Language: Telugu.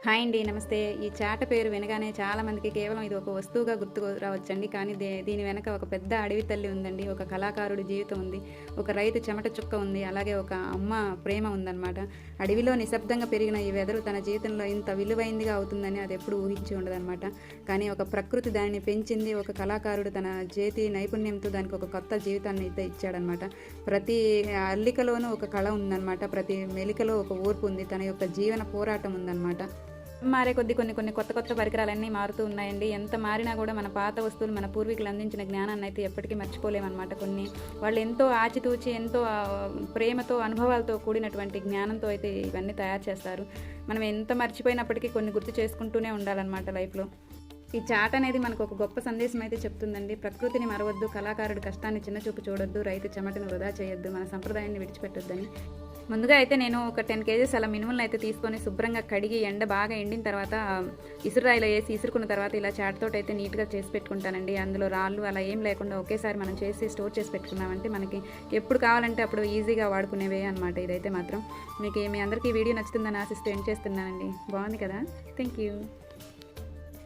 హాయ్ అండి, నమస్తే. ఈ చాట పేరు వినగానే చాలామందికి కేవలం ఇది ఒక వస్తువుగా గుర్తుకు రావచ్చండి. కానీ దీని వెనక ఒక పెద్ద అడవి తల్లి ఉందండి. ఒక కళాకారుడి జీవితం ఉంది. ఒక రైతు చెమట చుక్క ఉంది. అలాగే ఒక అమ్మ ప్రేమ ఉందన్నమాట. అడవిలో నిశ్శబ్దంగా పెరిగిన ఈ వెదరు తన జీవితంలో ఇంత విలువైందిగా అవుతుందని అది ఎప్పుడు ఊహించి ఉండదన్నమాట. కానీ ఒక ప్రకృతి దానిని పెంచింది. ఒక కళాకారుడు తన చేతి నైపుణ్యంతో దానికి ఒక కొత్త జీవితాన్ని అయితే ఇచ్చాడనమాట. ప్రతి అల్లికలోనూ ఒక కళ ఉందన్నమాట. ప్రతి మెలికలో ఒక ఓర్పు ఉంది. తన యొక్క జీవన పోరాటం ఉందన్నమాట. మారే కొద్ది కొన్ని కొత్త పరికరాలన్నీ మారుతూ ఉన్నాయండి. ఎంత మారినా కూడా మన పాత వస్తువులు, మన పూర్వీకులు అందించిన జ్ఞానాన్ని అయితే ఎప్పటికీ మర్చిపోలేమన్నమాట. వాళ్ళు ఎంతో ఆచితూచి, ఎంతో ప్రేమతో, అనుభవాలతో కూడినటువంటి జ్ఞానంతో అయితే ఇవన్నీ తయారు చేస్తారు. మనం ఎంత మర్చిపోయినప్పటికీ కొన్ని గుర్తు చేసుకుంటూనే ఉండాలన్నమాట లైఫ్లో. ఈ చాట్ అనేది మనకు ఒక గొప్ప సందేశం అయితే చెప్తుందండి. ప్రకృతిని మరవద్దు, కళాకారుడి కష్టాన్ని చిన్నచూపు చూడొద్దు, రైతు చెమటను వృధా చేయొద్దు, మన సంప్రదాయాన్ని విడిచిపెట్టొద్దని. ముందుగా అయితే నేను ఒక 10 kgs అలా మినుములను అయితే తీసుకొని శుభ్రంగా కడిగి బాగా ఎండిన తర్వాత ఇసురాయిలో వేసి ఇసురుకున్న తర్వాత ఇలా చాట్తోటి అయితే నీట్గా చేసి పెట్టుకుంటానండి. అందులో రాళ్ళు అలా ఏం లేకుండా ఒకేసారి మనం చేసి స్టోర్ చేసి పెట్టుకున్నామంటే మనకి ఎప్పుడు కావాలంటే అప్పుడు ఈజీగా వాడుకునేవే అనమాట. ఇదైతే మాత్రం మీకు మీ అందరికీ వీడియో నచ్చుతుందని ఆశిస్తూ ఎండ్ చేస్తున్నానండి. బాగుంది కదా? Thank you.